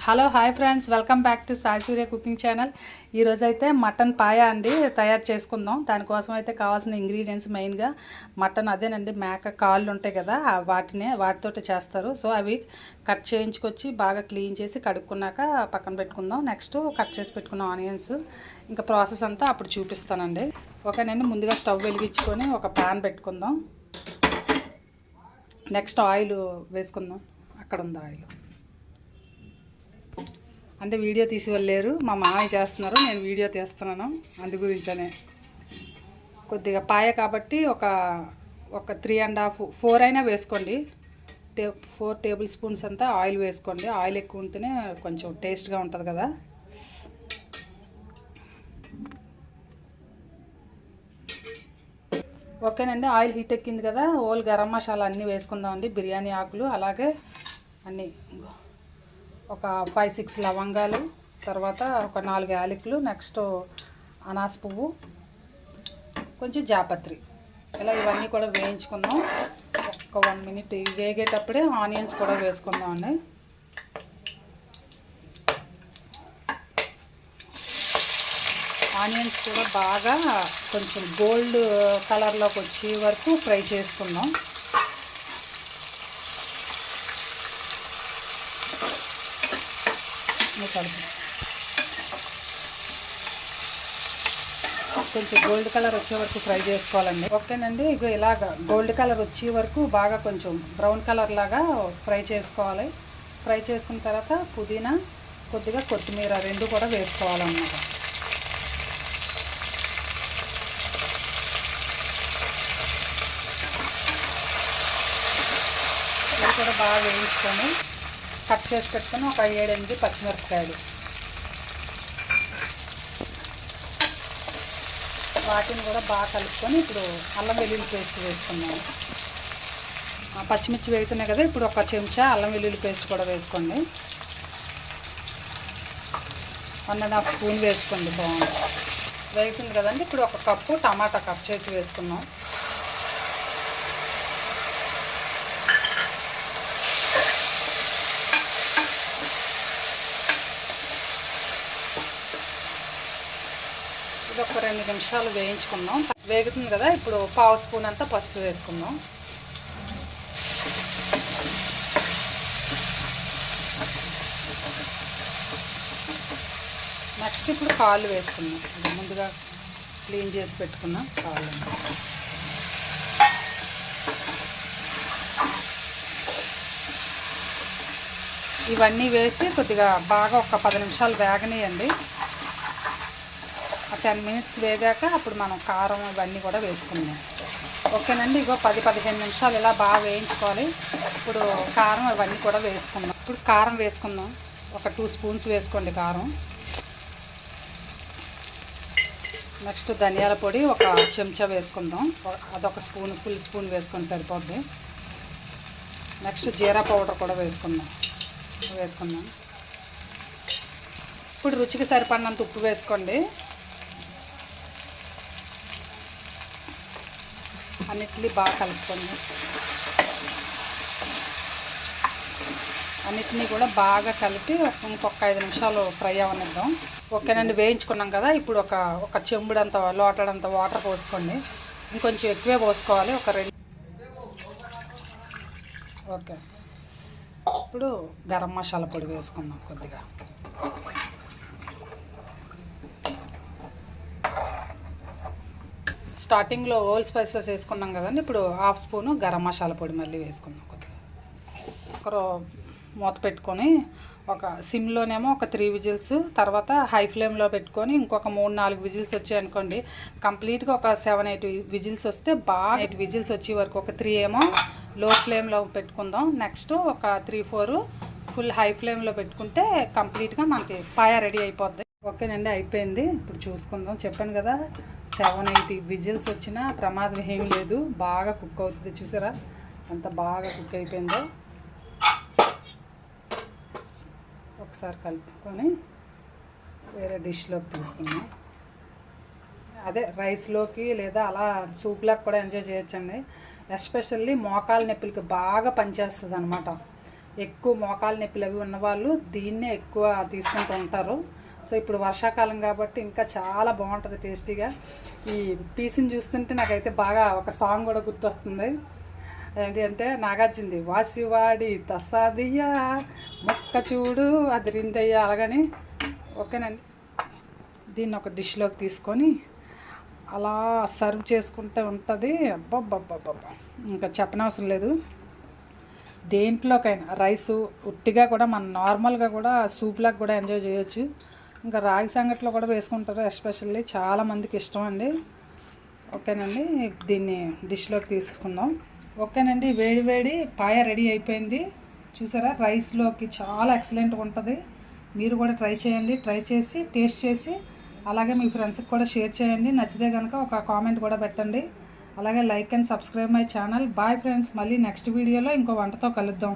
Hello hi friends, welcome back to Sai Surya cooking channel. ఈరోజు అయితే mutton పాయ అండి తయారు చేసుకుందాం. దానికోసం అయితే కావాల్సిన ఇంగ్రీడియంట్స్ మెయిన్గా మటన్ అదేనండి, మేక కాళ్ళు ఉంటాయి కదా, వాటితో చేస్తారు. సో అవి కట్ చేయించుకొచ్చి బాగా క్లీన్ చేసి కడుక్కున్నాక పక్కన పెట్టుకుందాం. నెక్స్ట్ కట్ చేసి పెట్టుకున్న ఆనియన్స్, ఇంకా ప్రాసెస్ అంతా అప్పుడు చూపిస్తానండి. ఓకేనండి, ముందుగా స్టవ్ వెలిగించుకొని ఒక ప్యాన్ పెట్టుకుందాం. నెక్స్ట్ ఆయిల్ వేసుకుందాం. అక్కడ ఉంది ఆయిల్ అంటే వీడియో తీసి వెళ్ళారు, మా మామయ్య చేస్తున్నారు, నేను వీడియో తీస్తున్నాను. అందు గురించనే కొద్దిగా పాయ కాబట్టి ఒక 3.5 4 అయినా వేసుకోండి. 4 టేబుల్ స్పూన్స్ అంతా ఆయిల్ వేసుకోండి. ఆయిల్ ఎక్కువ ఉంటేనే కొంచెం టేస్ట్గా ఉంటుంది కదా. ఓకేనండి, ఆయిల్ హీట్ ఎక్కింది కదా. ఓల్ గరం మసాలా అన్నీ వేసుకుందామండి. బిర్యానీ ఆకులు, అలాగే అన్నీ ఒక 5-6 లవంగాలు, తర్వాత ఒక 4 యాలకులు, నెక్స్ట్ అనాస పువ్వు, కొంచెం జాపత్రి, ఇలా ఇవన్నీ కూడా వేయించుకుందాం. ఒక 1 మినిట్ వేగేటప్పుడే ఆనియన్స్ కూడా వేసుకుందాం అండి. ఆనియన్స్ కూడా బాగా కొంచెం గోల్డ్ కలర్లోకి వచ్చే వరకు ఫ్రై చేసుకుందాం. కొంచెం గోల్డ్ కలర్ వచ్చే వరకు ఫ్రై చేసుకోవాలండి. ఓకేనండి, ఇక ఇలాగ గోల్డ్ కలర్ వచ్చే వరకు బాగా కొంచెం బ్రౌన్ కలర్ లాగా ఫ్రై చేసుకోవాలి. ఫ్రై చేసుకున్న తర్వాత పుదీనా, కొద్దిగా కొత్తిమీర రెండు కూడా వేసుకోవాలన్నమాట. ఇది కూడా బాగా వేయించుకొని కట్ చేసి పెట్టుకొని ఒక 7-8 పచ్చిమిరపకాయలు, వాటిని కూడా బాగా కలుపుకొని ఇప్పుడు అల్లం వెల్లుల్లి పేస్ట్ వేసుకున్నాము. పచ్చిమిర్చి వేగుతున్నాయి కదా, ఇప్పుడు ఒక చెంచా అల్లం వెల్లుల్లి పేస్ట్ కూడా వేసుకోండి. 1.5 స్పూన్ వేసుకోండి, బాగుంది. వేగుతుంది కదండి, ఇప్పుడు ఒక కప్పు టమాటా కట్ చేసి వేసుకున్నాం. ఇది ఒక 2 నిమిషాలు వేయించుకుందాం. వేగుతుంది కదా, ఇప్పుడు 1/2 స్పూన్ అంతా పసుపు వేసుకుందాం. నెక్స్ట్ ఇప్పుడు కాళ్ళు వేసుకుందాం. ముందుగా క్లీన్ చేసి పెట్టుకున్నాం కాళ్ళు. ఇవన్నీ వేసి కొద్దిగా బాగా ఒక 10 నిమిషాలు వేగనీయండి. 10 మినిట్స్ వేగాక అప్పుడు మనం కారం ఇవన్నీ కూడా వేసుకుందాం. ఓకేనండి, ఇగో 10-15 నిమిషాలు ఇలా బాగా వేయించుకోవాలి. ఇప్పుడు కారం ఇవన్నీ కూడా వేసుకుందాం. ఇప్పుడు కారం వేసుకుందాం. ఒక 2 స్పూన్స్ వేసుకోండి కారం. నెక్స్ట్ ధనియాల పొడి ఒక చెంచా వేసుకుందాం. అదొక స్పూన్, ఫుల్ స్పూన్ వేసుకొని సరిపోద్ది. నెక్స్ట్ జీరా పౌడర్ కూడా వేసుకుందాం. ఇప్పుడు రుచికి సరిపడినంత ఉప్పు వేసుకోండి. అన్నిటినీ బాగా కలుపుకోండి. అన్నిటినీ కూడా బాగా కలిపి ఇంకొక 5 నిమిషాలు ఫ్రై అవనిద్దాం. ఓకేనండి, వేయించుకున్నాం కదా, ఇప్పుడు ఒక చెంబుడంత లోటడంత వాటర్ పోసుకోండి. ఇంకొంచెం ఎక్కువే పోసుకోవాలి, ఒక 2. ఓకే, ఇప్పుడు గరం మసాలా పొడి వేసుకుందాం కొద్దిగా. స్టార్టింగ్లో హోల్ స్పైసెస్ వేసుకున్నాం కదండి, ఇప్పుడు 1/2 స్పూను గరం మసాలా పొడి మళ్ళీ వేసుకుందాం కొద్దిగా. ఒక మూత పెట్టుకొని ఒక సిమ్లోనేమో ఒక 3 విజిల్స్, తర్వాత హై ఫ్లేమ్లో పెట్టుకొని ఇంకొక 3-4 విజిల్స్ వచ్చాయనుకోండి. కంప్లీట్గా ఒక 7-8 విజిల్స్ వస్తే బాగా 8 విజిల్స్ వచ్చే వరకు, ఒక 3 ఏమో లో ఫ్లేమ్లో పెట్టుకుందాం. నెక్స్ట్ ఒక 3-4 ఫుల్ హై ఫ్లేమ్లో పెట్టుకుంటే కంప్లీట్గా మనకి పాయ రెడీ అయిపోద్ది. ఓకేనండి, అయిపోయింది. ఇప్పుడు చూసుకుందాం. చెప్పాను కదా, 7-8 విజిల్స్ వచ్చినా ప్రమాదం ఏం లేదు, బాగా కుక్ అవుతుంది. చూసారా అంత బాగా కుక్ అయిపోయిందో. ఒకసారి కలుపుకొని వేరే డిష్లోకి తీసుకున్నాం. అదే రైస్లోకి లేదా అలా సూప్లోకి కూడా ఎంజాయ్ చేయొచ్చండి. ఎస్పెషల్లీ మోకాలు నొప్పులకి బాగా పనిచేస్తుంది అనమాట. ఎక్కువ మోకాలు నొప్పులు అవి ఉన్నవాళ్ళు దీన్నే ఎక్కువ తీసుకుంటూ ఉంటారు. సో ఇప్పుడు వర్షాకాలం కాబట్టి ఇంకా చాలా బాగుంటుంది టేస్టీగా. ఈ పీస్ని చూస్తుంటే నాకైతే బాగా ఒక సాంగ్ కూడా గుర్తొస్తుంది. ఏంటి అంటే నాగార్జునది, వాసివాడి తసాదియ్యా మొక్క చూడు అదిరిందయ్యా, అలాగని. ఓకేనండి, దీన్ని ఒక డిష్లోకి తీసుకొని అలా సర్వ్ చేసుకుంటే ఉంటుంది. అబ్బబ్బబ్బబ్బబ్బా, ఇంకా చెప్పనవసరం లేదు. దేంట్లోకైనా రైసు ఉట్టిగా కూడా మనం నార్మల్గా కూడా సూప్లాగా కూడా ఎంజాయ్ చేయొచ్చు. ఇంకా రాగి సంగట్లో కూడా వేసుకుంటారు, ఎస్పెషల్లీ చాలామందికి ఇష్టం అండి. ఓకేనండి, దీన్ని డిష్లోకి తీసుకుందాం. ఓకేనండి, వేడి వేడి పాయ రెడీ అయిపోయింది. చూసారా, రైస్లోకి చాలా ఎక్సలెంట్గా ఉంటుంది. మీరు కూడా ట్రై చేయండి. ట్రై చేసి టేస్ట్ చేసి అలాగే మీ ఫ్రెండ్స్కి కూడా షేర్ చేయండి. నచ్చితే కనుక ఒక కామెంట్ కూడా పెట్టండి. అలాగే like and subscribe my channel. Bye friends, మళ్ళీ నెక్స్ట్ వీడియోలో ఇంకో వంటతో కలుద్దాం.